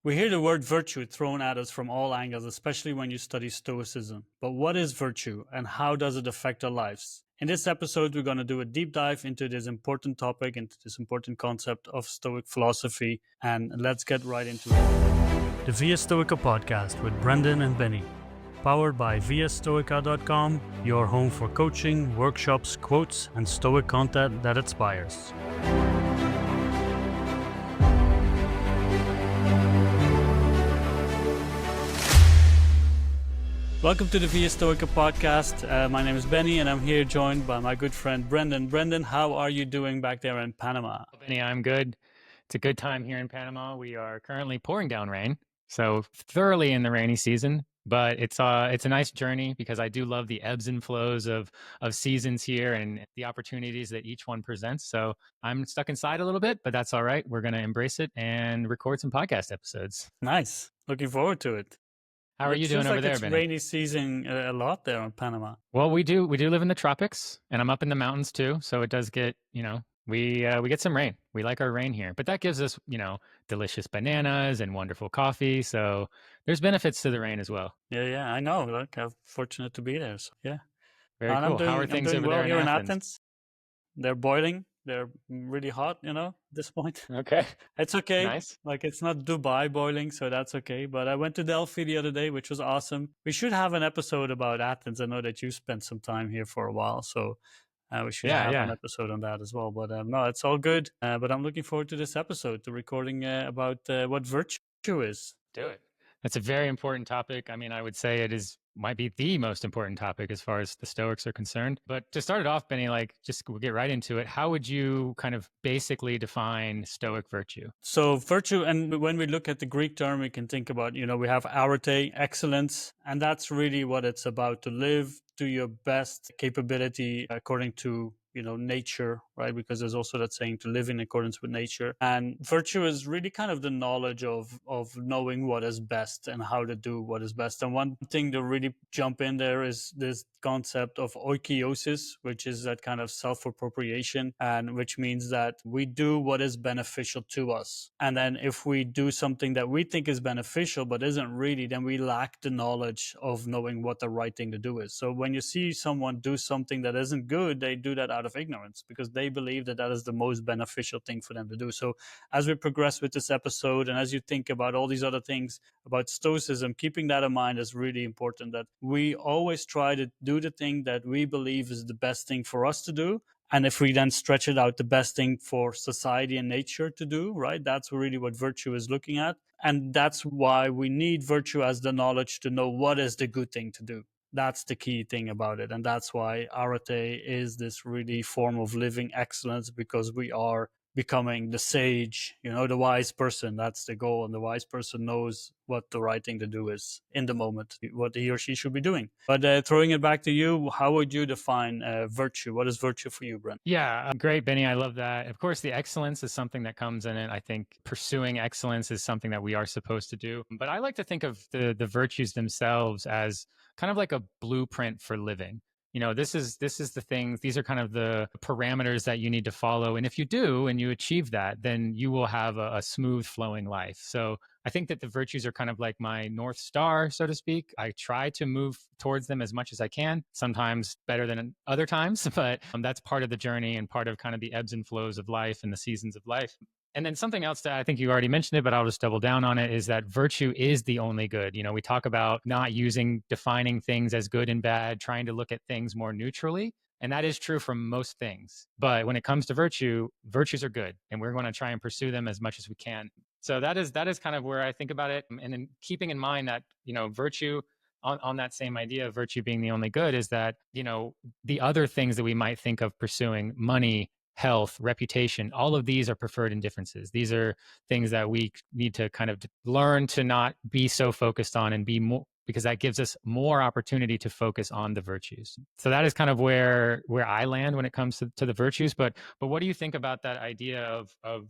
We hear the word virtue thrown at us from all angles, especially when you study Stoicism. But what is virtue and how does it affect our lives? In this episode, we're going to do a deep dive into this important topic, into this important concept of Stoic philosophy, and let's get right into it. The Via Stoica Podcast with Brendan and Benny. Powered by viastoica.com, your home for coaching, workshops, quotes, and Stoic content that inspires. Welcome to the Via Stoica Podcast. My name is Benny, and I'm here joined by my good friend Brendan. Brendan, how are you doing back there in Panama? Benny, I'm good. It's a good time here in Panama. We are currently pouring down rain, so thoroughly in the rainy season. But it's a nice journey because I do love the ebbs and flows of seasons here and the opportunities that each one presents. So I'm stuck inside a little bit, but that's all right. We're going to embrace it and record some podcast episodes. Nice. Looking forward to it. How are you doing over there, it's Benny? Rainy season a lot there in Panama. Well, we do live in the tropics, and I'm up in the mountains too. So it does get, we get some rain. We like our rain here, but that gives us, delicious bananas and wonderful coffee. So there's benefits to the rain as well. Yeah, I know. Look, I'm fortunate to be there. So yeah, very cool. How are things over there in Athens? They're boiling. They're really hot, at this point. Okay. It's okay. Nice. Like, it's not Dubai boiling, so that's okay. But I went to Delphi the other day, which was awesome. We should have an episode about Athens. I know that you spent some time here for a while, so we should have an episode on that as well. But no, it's all good. But I'm looking forward to this episode, to recording about what virtue is. Do it. That's a very important topic. I mean, I would say might be the most important topic as far as the Stoics are concerned. But to start it off, Benny, we'll get right into it. How would you kind of basically define Stoic virtue? So virtue, and when we look at the Greek term, we can think about, we have arete, excellence, and that's really what it's about, to live to your best capability according to nature, right? Because there's also that saying to live in accordance with nature. And virtue is really kind of the knowledge of knowing what is best and how to do what is best. And one thing to really jump in there is this concept of oikeiosis, which is that kind of self-appropriation, and which means that we do what is beneficial to us. And then if we do something that we think is beneficial but isn't really, then we lack the knowledge of knowing what the right thing to do is. So when you see someone do something that isn't good, they do that out of ignorance because they believe that is the most beneficial thing for them to do. So as we progress with this episode, and as you think about all these other things about Stoicism, keeping that in mind is really important, that we always try to do the thing that we believe is the best thing for us to do. And if we then stretch it out, the best thing for society and nature to do, right? That's really what virtue is looking at. And that's why we need virtue as the knowledge to know what is the good thing to do. That's the key thing about it. And that's why arete is this really form of living excellence, because we are becoming the sage, the wise person. That's the goal. And the wise person knows what the right thing to do is in the moment, what he or she should be doing. But throwing it back to you, how would you define virtue? What is virtue for you, Brent? Yeah, great, Benny. I love that. Of course, the excellence is something that comes in it. I think pursuing excellence is something that we are supposed to do. But I like to think of the virtues themselves as kind of like a blueprint for living. This is the thing. These are kind of the parameters that you need to follow. And if you do, and you achieve that, then you will have a smooth flowing life. So I think that the virtues are kind of like my North Star, so to speak. I try to move towards them as much as I can, sometimes better than other times, but that's part of the journey and part of kind of the ebbs and flows of life and the seasons of life. And then something else that I think you already mentioned it, but I'll just double down on it, is that virtue is the only good. We talk about not defining things as good and bad, trying to look at things more neutrally. And that is true for most things. But when it comes to virtues are good, and we're going to try and pursue them as much as we can. So that is kind of where I think about it. And then keeping in mind that, virtue, on that same idea of virtue being the only good, is that, the other things that we might think of pursuing, money, health, reputation, all of these are preferred indifferences. These are things that we need to kind of learn to not be so focused on, and be more, because that gives us more opportunity to focus on the virtues. So that is kind of where I land when it comes to the virtues. But what do you think about that idea of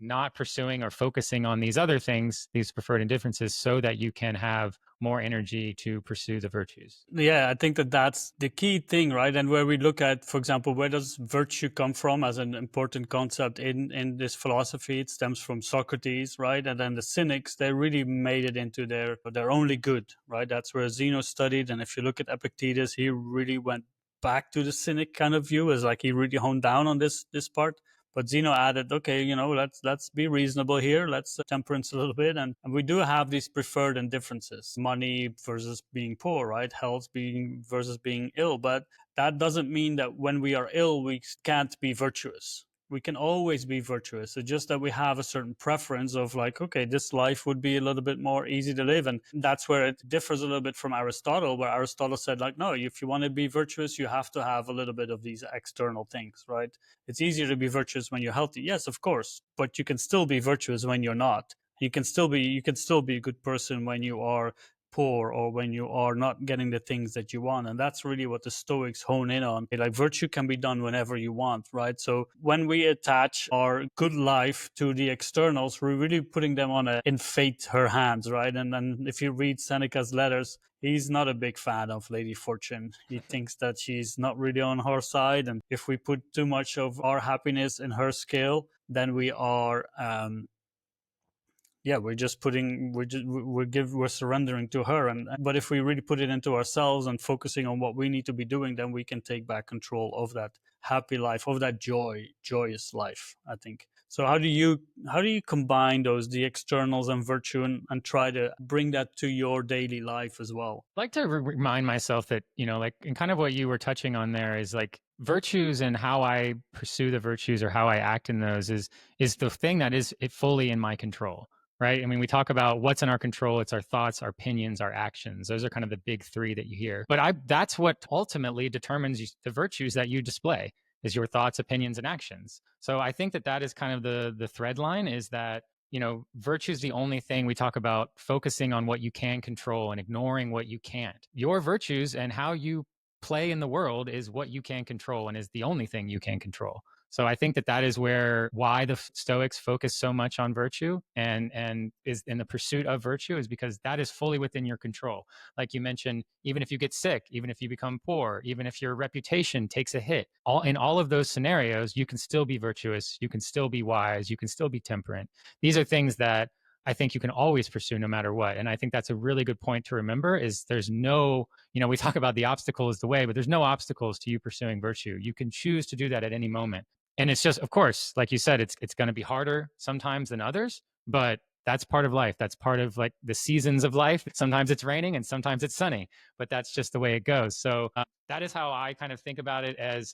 not pursuing or focusing on these other things, these preferred indifferences, so that you can have more energy to pursue the virtues. Yeah, I think that that's the key thing, right? And where we look at, for example, where does virtue come from as an important concept in this philosophy? It stems from Socrates, right? And then the Cynics, they really made it into their only good, right? That's where Zeno studied. And if you look at Epictetus, he really went back to the Cynic kind of view, as like he really honed down on this part. But Zeno added, okay, let's be reasonable here. Let's temperance a little bit, and we do have these preferred indifferences: money versus being poor, right? Health being versus being ill. But that doesn't mean that when we are ill, we can't be virtuous. We can always be virtuous. It's just that we have a certain preference of like, okay, this life would be a little bit more easy to live. And that's where it differs a little bit from Aristotle, where Aristotle said, like, no, if you want to be virtuous, you have to have a little bit of these external things, right? It's easier to be virtuous when you're healthy. Yes, of course, but you can still be virtuous when you're not. You can still be a good person when you are poor or when you are not getting the things that you want. And that's really what the Stoics hone in on. Like, virtue can be done whenever you want, right? So when we attach our good life to the externals, we're really putting them on in fate her hands, right? And then if you read Seneca's letters, he's not a big fan of Lady Fortune. He thinks that she's not really on her side, and if we put too much of our happiness in her scale, then we are yeah, we're just putting we're surrendering to her. And but if we really put it into ourselves and focusing on what we need to be doing, then we can take back control of that happy life, of that joyous life, I think. So how do you combine the externals and virtue, and try to bring that to your daily life as well? I'd like to remind myself that, like, and kind of what you were touching on there is like virtues, and how I pursue the virtues or how I act in those is the thing that is it fully in my control. Right. I mean, we talk about what's in our control. It's our thoughts, our opinions, our actions. Those are kind of the big three that you hear. But that's what ultimately determines the virtues that you display, is your thoughts, opinions, and actions. So I think that is kind of the thread line, is that virtue is the only thing. We talk about focusing on what you can control and ignoring what you can't. Your virtues and how you play in the world is what you can control, and is the only thing you can control. So I think that is why the Stoics focus so much on virtue, and is in the pursuit of virtue, is because that is fully within your control. Like you mentioned, even if you get sick, even if you become poor, even if your reputation takes a hit, in all of those scenarios, you can still be virtuous, you can still be wise, you can still be temperate. These are things that I think you can always pursue no matter what. And I think that's a really good point to remember, is there's no, we talk about the obstacle is the way, but there's no obstacles to you pursuing virtue. You can choose to do that at any moment. And it's just, of course, like you said, it's going to be harder sometimes than others, but that's part of life. That's part of like the seasons of life. Sometimes it's raining and sometimes it's sunny, but that's just the way it goes. So that is how I kind of think about it, as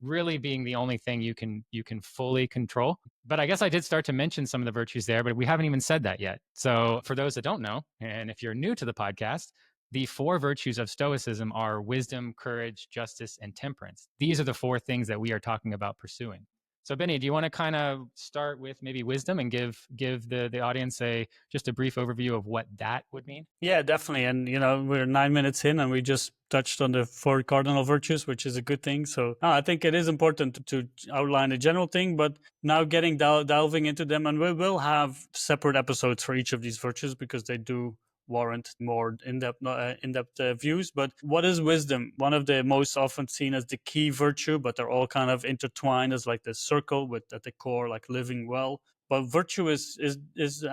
really being the only thing you can fully control. But I guess I did start to mention some of the virtues there, but we haven't even said that yet. So for those that don't know, and if you're new to the podcast, the 4 virtues of Stoicism are wisdom, courage, justice, and temperance. These are the 4 things that we are talking about pursuing. So Benny, do you want to kind of start with maybe wisdom and give the audience just a brief overview of what that would mean? Yeah, definitely. And we're 9 minutes in, and we just touched on the 4 cardinal virtues, which is a good thing. So I think it is important to outline a general thing, but now getting delving into them, and we will have separate episodes for each of these virtues, because they do warrant more in-depth views. But what is wisdom? One of the most often seen as the key virtue, but they're all kind of intertwined as like the circle, with at the core like living well. But virtue is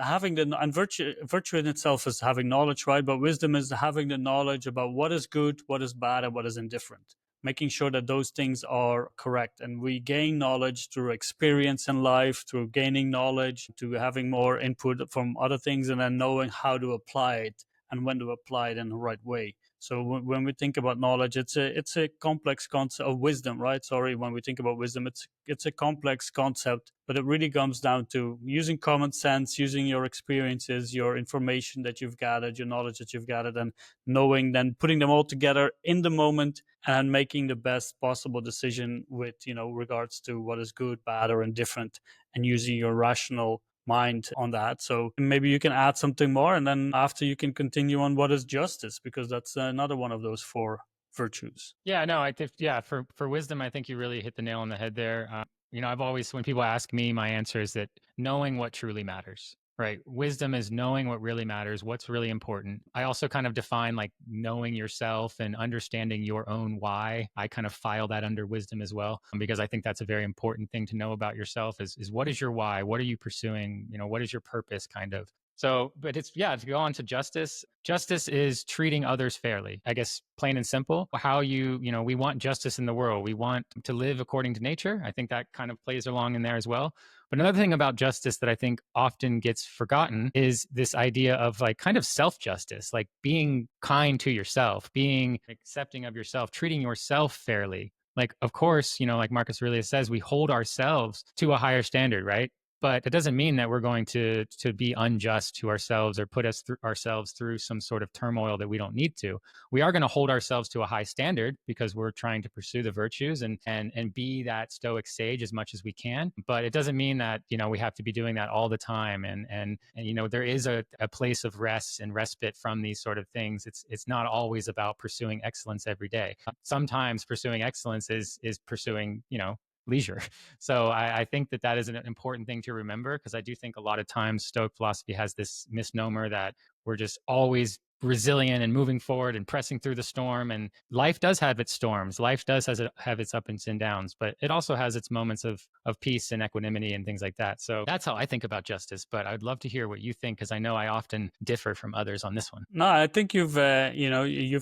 having and virtue in itself is having knowledge, right? But wisdom is having the knowledge about what is good, what is bad, and what is indifferent, making sure that those things are correct. And we gain knowledge through experience in life, through gaining knowledge, to having more input from other things, and then knowing how to apply it and when to apply it in the right way. So when we think about knowledge, it's a complex concept of wisdom, right? Sorry, when we think about wisdom, it's a complex concept, but it really comes down to using common sense, using your experiences, your information that you've gathered, your knowledge that you've gathered, and knowing, then putting them all together in the moment and making the best possible decision with regards to what is good, bad, or indifferent, and using your rational mind on that. So maybe you can add something more, and then after you can continue on what is justice, because that's another one of those 4 virtues. Yeah, no, I think, yeah, for wisdom, I think you really hit the nail on the head there. I've always, when people ask me, my answer is that knowing what truly matters, right? Wisdom is knowing what really matters, what's really important. I also kind of define like knowing yourself and understanding your own why. I kind of file that under wisdom as well, because I think that's a very important thing to know about yourself is what is your why? What are you pursuing? What is your purpose kind of? So, but it's, yeah, to go on to justice, justice is treating others fairly, I guess, plain and simple. How we want justice in the world. We want to live according to nature. I think that kind of plays along in there as well. But another thing about justice that I think often gets forgotten is this idea of like kind of self justice, like being kind to yourself, being accepting of yourself, treating yourself fairly. Like, of course, like Marcus Aurelius says, we hold ourselves to a higher standard, right? But it doesn't mean that we're going to be unjust to ourselves or put ourselves through some sort of turmoil that we don't need to. We are going to hold ourselves to a high standard because we're trying to pursue the virtues and be that Stoic sage as much as we can. But it doesn't mean that we have to be doing that all the time. And there is a place of rest and respite from these sort of things. It's not always about pursuing excellence every day. Sometimes pursuing excellence is pursuing leisure. So I think that is an important thing to remember, because I do think a lot of times Stoic philosophy has this misnomer that we're just always resilient and moving forward and pressing through the storm. And life does have its storms. Life does have its ups and downs, but it also has its moments of peace and equanimity and things like that. So that's how I think about justice. But I'd love to hear what you think, because I know I often differ from others on this one. No, I think you've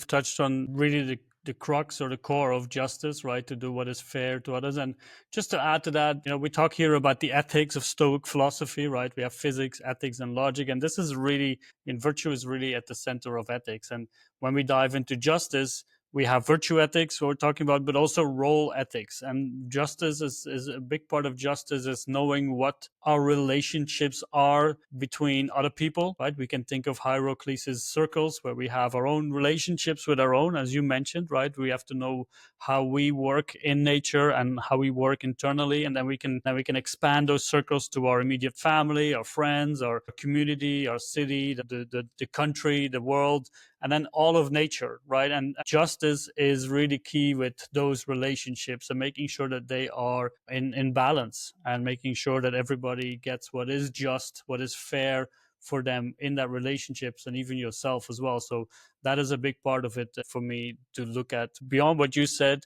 touched on really the crux or the core of justice, right? To do what is fair to others. And just to add to that, we talk here about the ethics of Stoic philosophy, right? We have physics, ethics, and logic. And this is really, virtue is really at the center of ethics. And when we dive into justice, we have virtue ethics, what we're talking about, but also role ethics. And justice is a big part of justice is knowing what our relationships are between other people, right? We can think of Hierocles' circles where we have our own relationships with our own, as you mentioned, right? We have to know how we work in nature and how we work internally. And then we can expand those circles to our immediate family, our friends, our community, our city, the country, the world, and then all of nature, right? And justice is really key with those relationships and making sure that they are in balance and making sure that everybody gets what is just, what is fair for them in that relationships, and even yourself as well. So that is a big part of it for me, to look at beyond what you said,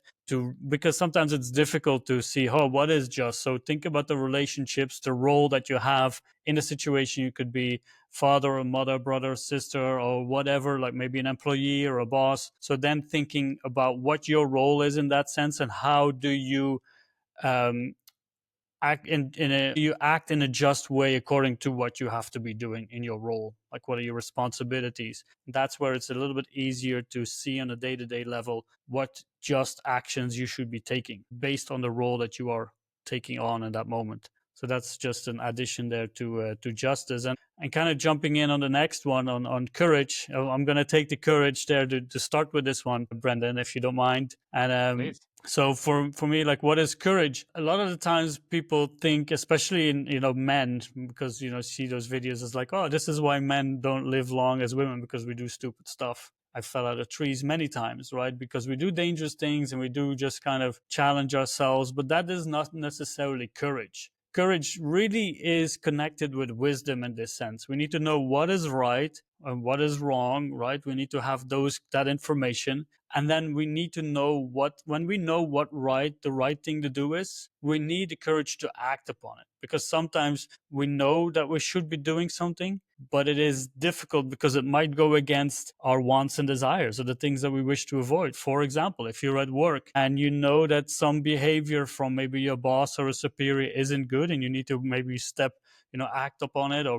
because sometimes it's difficult to see, what is just. So think about the relationships, the role that you have in the situation. You could be father or mother, brother, sister, or whatever, like maybe an employee or a boss. So then thinking about what your role is in that sense, and how do you um, act in a just way according to what you have to be doing in your role, like what are your responsibilities. That's where it's a little bit easier to see on a day-to-day level what just actions you should be taking based on the role that you are taking on in that moment. So that's just an addition there to justice. And kind of jumping in on the next one, on courage. I'm going to take the courage there to start with this one, Brendan, if you don't mind. And Please. so for me, like, what is courage? A lot of the times people think, especially in men, because see those videos, it's like, oh, this is why men don't live long as women, because we do stupid stuff. I fell out of trees many times, right? Because we do dangerous things and we do just kind of challenge ourselves. But that is not necessarily courage. Courage really is connected with wisdom in this sense. We need to know what is right and what is wrong, right? We need to have that information. And then we need to know when we know what the right thing to do is, we need the courage to act upon it. Because sometimes we know that we should be doing something, but it is difficult because it might go against our wants and desires, or the things that we wish to avoid. For example, if you're at work and you know that some behavior from maybe your boss or a superior isn't good, and you need to maybe act upon it, or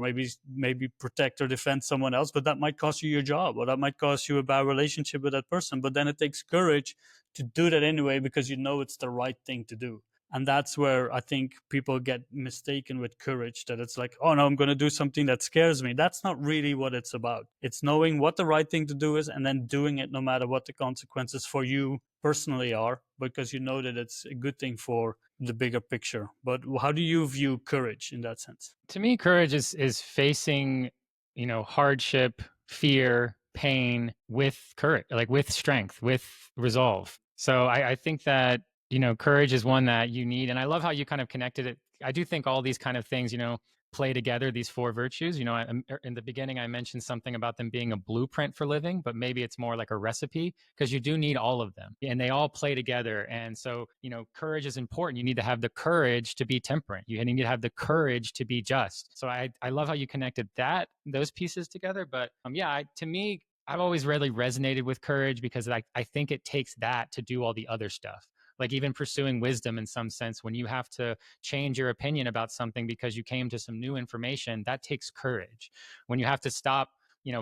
maybe protect or defend someone else, but that might cost you your job, or that might cost you a bad relationship with that person. But then it takes courage to do that anyway, because it's the right thing to do. And that's where I think people get mistaken with courage, that it's like, oh no, I'm going to do something that scares me. That's not really what it's about. It's knowing what the right thing to do is, and then doing it no matter what the consequences for you personally are, because you know that it's a good thing for the bigger picture. But how do you view courage in that sense? To me, courage is facing, hardship, fear, pain with courage, like with strength, with resolve. So I think that, courage is one that you need. And I love how you kind of connected it. I do think all these kind of things, play together, these four virtues. In the beginning, I mentioned something about them being a blueprint for living, but maybe it's more like a recipe, because you do need all of them and they all play together. And so, courage is important. You need to have the courage to be temperate. You need to have the courage to be just. So I love how you connected those pieces together. But to me, I've always really resonated with courage, because I think it takes that to do all the other stuff. Like even pursuing wisdom in some sense, when you have to change your opinion about something because you came to some new information, that takes courage. When you have to stop,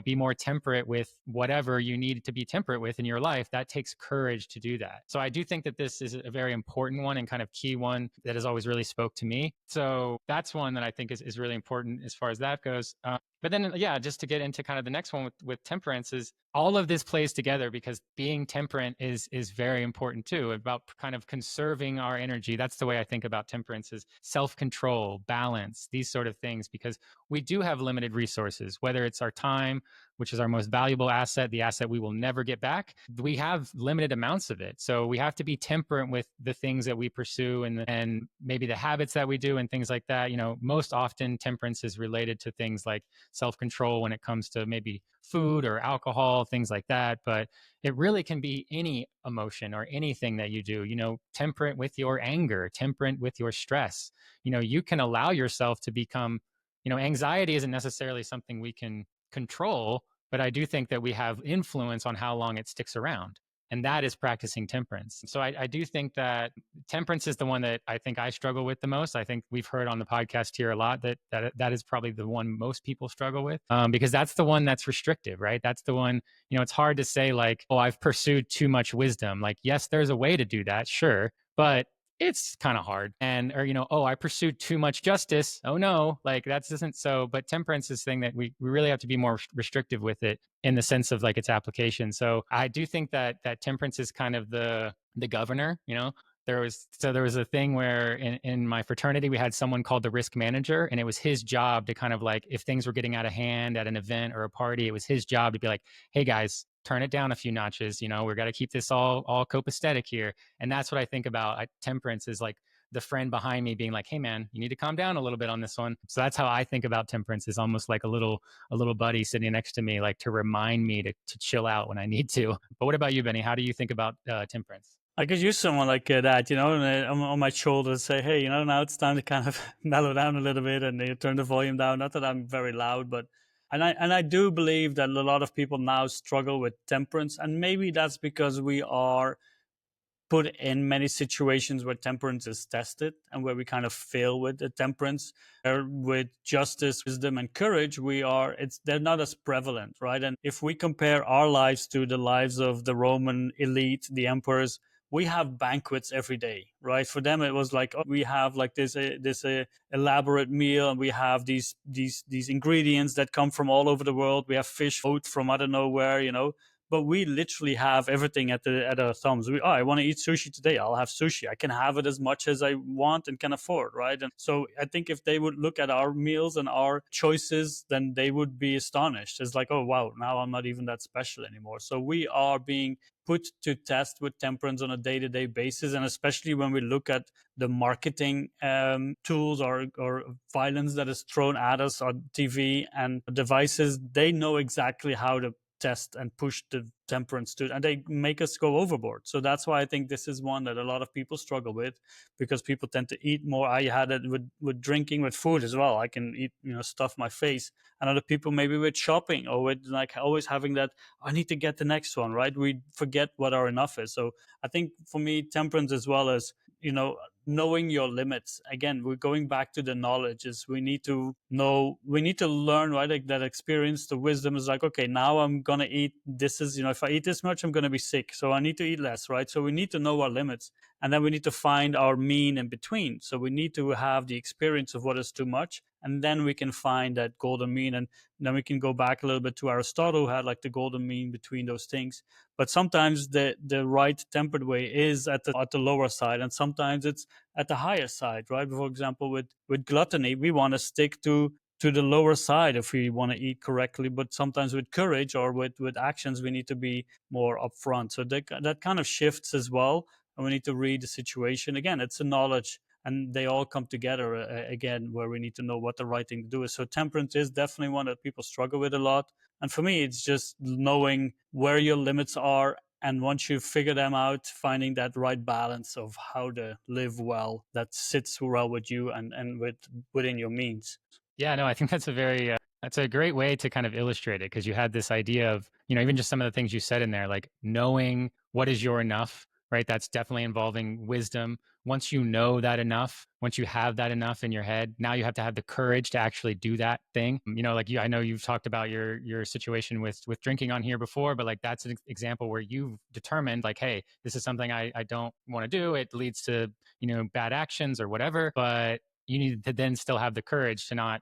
be more temperate with whatever you need to be temperate with in your life, that takes courage to do that. So I do think that this is a very important one and kind of key one that has always really spoke to me. So that's one that I think is really important as far as that goes. But then, just to get into kind of the next one with temperance, is all of this plays together, because being temperate is very important too, about kind of conserving our energy. That's the way I think about temperance, is self-control, balance, these sort of things, because we do have limited resources, whether it's our time, which is our most valuable asset, the asset we will never get back. We have limited amounts of it. So we have to be temperate with the things that we pursue, and maybe the habits that we do and things like that. Most often temperance is related to things like self-control when it comes to maybe food or alcohol, things like that. But it really can be any emotion or anything that you do, temperate with your anger, temperate with your stress. You can allow yourself to become, anxiety isn't necessarily something we can control, but I do think that we have influence on how long it sticks around. And that is practicing temperance. So I do think that temperance is the one that I think I struggle with the most. I think we've heard on the podcast here a lot that is probably the one most people struggle with, because that's the one that's restrictive, right? That's the one, it's hard to say like, oh, I've pursued too much wisdom. Like, yes, there's a way to do that, sure. But it's kind of hard. And, or, oh, I pursued too much justice. Oh no, like that isn't so. But temperance is thing that we really have to be more restrictive with it in the sense of like its application. So I do think that temperance is kind of the governor. There was a thing where in my fraternity we had someone called the risk manager, and it was his job to kind of like, if things were getting out of hand at an event or a party, it was his job to be like, hey guys, turn it down a few notches. We've got to keep this all copacetic here. And that's what I think about temperance, is like the friend behind me being like, hey man, you need to calm down a little bit on this one. So that's how I think about temperance, is almost like a little buddy sitting next to me, like to remind me to chill out when I need to. But what about you, Benny? How do you think about temperance? I could use someone like that, and, on my shoulder, say, hey, now it's time to kind of mellow down a little bit and turn the volume down. Not that I'm very loud, but I do believe that a lot of people now struggle with temperance, and maybe that's because we are put in many situations where temperance is tested and where we kind of fail with the temperance. With justice, wisdom, and courage, they're not as prevalent, right? And if we compare our lives to the lives of the Roman elite, the emperors, we have banquets every day, right? For them, it was like, oh, we have like this elaborate meal, and we have these ingredients that come from all over the world. We have fish out from out of nowhere, but we literally have everything at our thumbs. I want to eat sushi today. I'll have sushi. I can have it as much as I want and can afford, right? And so I think if they would look at our meals and our choices, then they would be astonished. It's like, oh wow, now I'm not even that special anymore. So we are being put to test with temperance on a day-to-day basis, and especially when we look at the marketing tools or violence that is thrown at us on TV and devices, they know exactly how to test and push the temperance to, and they make us go overboard. So that's why I think this is one that a lot of people struggle with, because people tend to eat more. I had it with drinking, with food as well. I can eat, stuff my face. And other people maybe with shopping, or with like always having that, I need to get the next one, right? We forget what our enough is. So I think for me, temperance, as well as, knowing your limits. Again, we're going back to the knowledge, is we need to learn, right? Like that experience, the wisdom is like, okay, now I'm going to eat. This is, if I eat this much, I'm going to be sick. So I need to eat less, right? So we need to know our limits, and then we need to find our mean in between. So we need to have the experience of what is too much, and then we can find that golden mean. And then we can go back a little bit to Aristotle, who had like the golden mean between those things. But sometimes the right tempered way is at the lower side, and sometimes it's at the higher side, right? For example, with gluttony, we want to stick to the lower side if we want to eat correctly. But sometimes with courage or with actions, we need to be more upfront. So that kind of shifts as well and we need to read the situation. Again, it's a knowledge, and they all come together again, where we need to know what the right thing to do is. So temperance is definitely one that people struggle with a lot. And for me, it's just knowing where your limits are, and once you figure them out, finding that right balance of how to live well that sits well with you and within your means. Yeah, no, I think that's a great way to kind of illustrate it, because you had this idea of, even just some of the things you said in there, like knowing what is your enough, right? That's definitely involving wisdom. Once you know that enough, once you have that enough in your head, now you have to have the courage to actually do that thing. Like I know you've talked about your situation with drinking on here before, but like that's an example where you've determined like, hey, this is something I don't want to do. It leads to, bad actions or whatever, but you need to then still have the courage to not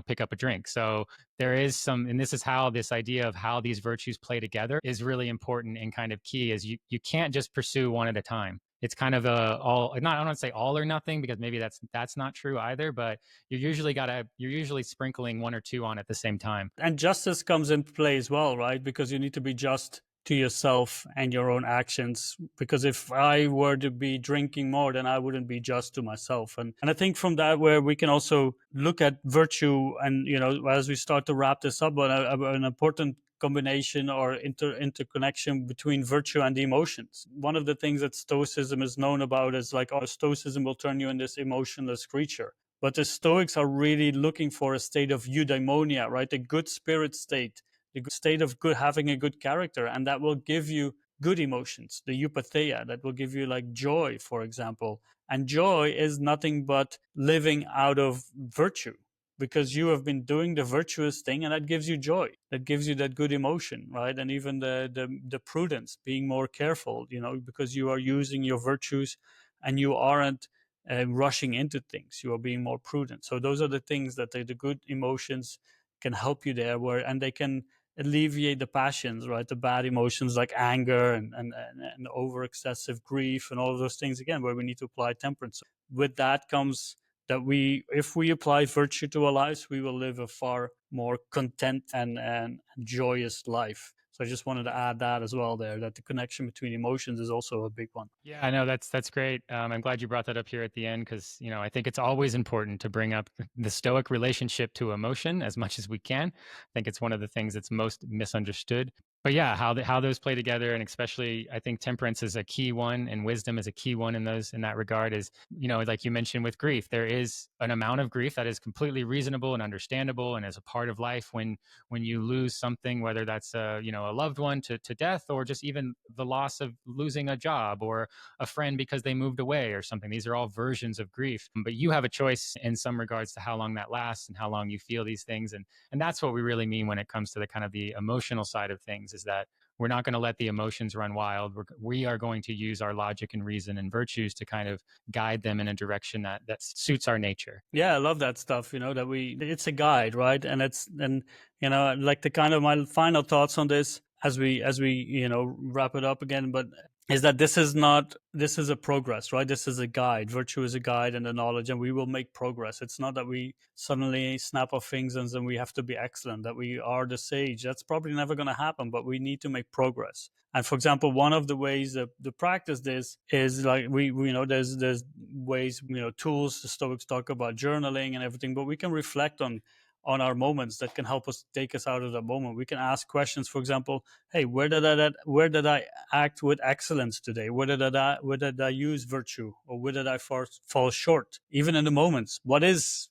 pick up a drink. So there is and this is how this idea of how these virtues play together is really important and kind of key, is you can't just pursue one at a time. It's kind of I don't want to say all or nothing, because maybe that's not true either, but you're usually sprinkling one or two on at the same time. And justice comes into play as well, right? Because you need to be just to yourself and your own actions. Because if I were to be drinking more, then I wouldn't be just to myself. And I think from that, where we can also look at virtue, and as we start to wrap this up, but an important combination or interconnection between virtue and the emotions. One of the things that Stoicism is known about is like, oh, Stoicism will turn you into this emotionless creature. But the Stoics are really looking for a state of eudaimonia, right? A good spirit state, the state of good, having a good character, and that will give you good emotions, the eupatheia, that will give you like joy, for example. And joy is nothing but living out of virtue, because you have been doing the virtuous thing, and that gives you joy, that gives you that good emotion, right? And even the prudence, being more careful, because you are using your virtues, and you aren't rushing into things. You are being more prudent. So those are the things that the good emotions can help you there, and they can alleviate the passions, right? The bad emotions like anger and over excessive grief and all of those things, again, where we need to apply temperance. With that comes that if we apply virtue to our lives, we will live a far more content and joyous life. So I just wanted to add that as well there, that the connection between emotions is also a big one. Yeah, I know that's great. I'm glad you brought that up here at the end, because I think it's always important to bring up the Stoic relationship to emotion as much as we can. I think it's one of the things that's most misunderstood. But yeah, how those play together, and especially I think temperance is a key one, and wisdom is a key one in that regard. Is like you mentioned with grief, there is an amount of grief that is completely reasonable and understandable, and is a part of life when you lose something, whether that's a loved one to death, or just even the loss of losing a job or a friend because they moved away or something. These are all versions of grief, but you have a choice in some regards to how long that lasts and how long you feel these things. And that's what we really mean when it comes to the kind of the emotional side of things, is that we're not going to let the emotions run wild. We are going to use our logic and reason and virtues to kind of guide them in a direction that suits our nature. Yeah, I love that stuff, that it's a guide, right? And like the kind of my final thoughts on this as we wrap it up again, but is that this is a progress, right? This is a guide. Virtue is a guide and a knowledge, and we will make progress. It's not that we suddenly snap our fingers and then we have to be excellent, that we are the sage. That's probably never going to happen, but we need to make progress. And for example, one of the ways that to practice this is like we there's ways, tools. The Stoics talk about journaling and everything, but we can reflect on our moments that can help us take us out of that moment. We can ask questions, for example, hey, where did I act with excellence today? Where did I use virtue, or where did I fall short? Even in the moments, what is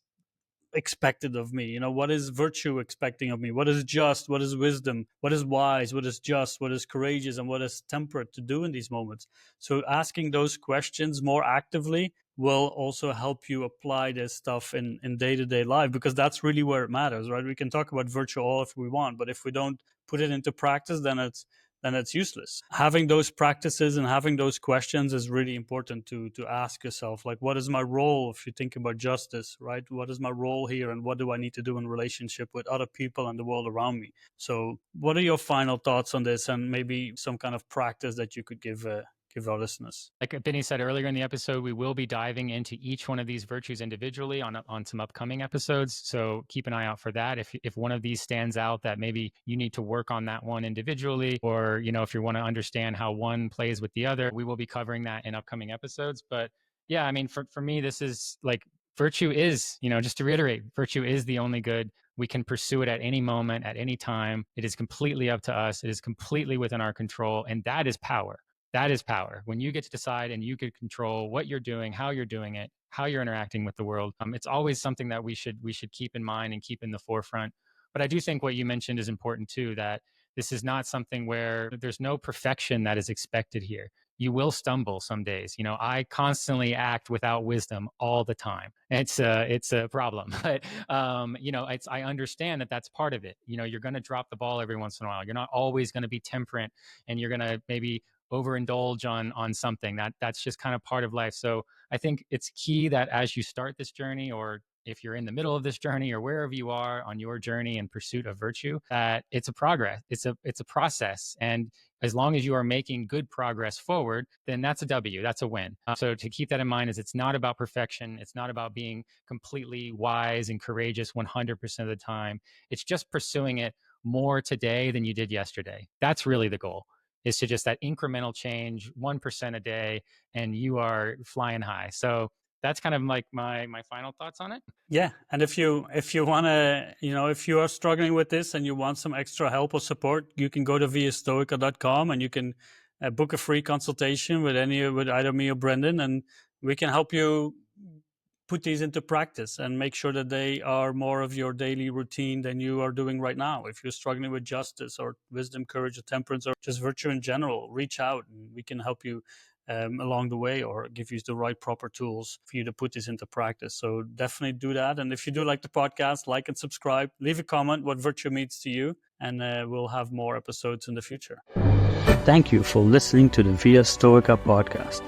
expected of me? What is virtue expecting of me? What is just? What is wisdom? What is wise? What is just? What is courageous? And what is temperate to do in these moments? So asking those questions more actively will also help you apply this stuff in day-to-day life, because that's really where it matters, right? We can talk about virtue all if we want, but if we don't put it into practice, then it's useless. Having those practices and having those questions is really important to ask yourself, like, what is my role? If you think about justice, right? What is my role here, and what do I need to do in relationship with other people and the world around me? So what are your final thoughts on this, and maybe some kind of practice that you could give give our listeners. Like Benny said earlier in the episode, we will be diving into each one of these virtues individually on some upcoming episodes. So keep an eye out for that. If one of these stands out, that maybe you need to work on that one individually, or if you want to understand how one plays with the other, we will be covering that in upcoming episodes. But yeah, I mean, for me, this is like virtue is, just to reiterate, virtue is the only good. We can pursue it at any moment, at any time. It is completely up to us. It is completely within our control. And that is power. That is power. When you get to decide and you can control what you're doing, how you're doing it, how you're interacting with the world, it's always something that we should keep in mind and keep in the forefront. But I do think what you mentioned is important too, that this is not something where there's no perfection that is expected here. You will stumble some days. I constantly act without wisdom all the time. It's a problem, but I understand that that's part of it. You're going to drop the ball every once in a while. You're not always going to be temperate, and you're going to maybe overindulge on something. That's just kind of part of life. So I think it's key that as you start this journey, or if you're in the middle of this journey, or wherever you are on your journey in pursuit of virtue, that it's a progress. It's a process. And as long as you are making good progress forward, then that's a W, that's a win. So to keep that in mind is it's not about perfection. It's not about being completely wise and courageous 100% of the time. It's just pursuing it more today than you did yesterday. That's really the goal, is to just that incremental change, 1% a day, and you are flying high. So that's kind of like my final thoughts on it. Yeah, and if you want to, if you are struggling with this and you want some extra help or support, you can go to viastoica.com and you can book a free consultation with either me or Brendan, and we can help you put these into practice and make sure that they are more of your daily routine than you are doing right now. If you're struggling with justice or wisdom, courage, or temperance, or just virtue in general, reach out and we can help you along the way, or give you the right proper tools for you to put this into practice. So definitely do that. And if you do like the podcast, like and subscribe, leave a comment what virtue means to you, and we'll have more episodes in the future. Thank you for listening to the Via Stoica Podcast.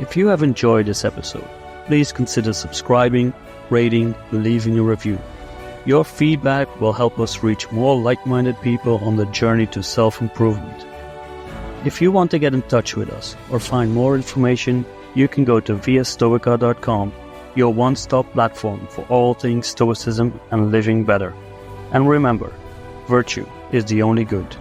If you have enjoyed this episode, please consider subscribing, rating, and leaving a review. Your feedback will help us reach more like-minded people on the journey to self-improvement. If you want to get in touch with us or find more information, you can go to viastoica.com, your one-stop platform for all things Stoicism and living better. And remember, virtue is the only good.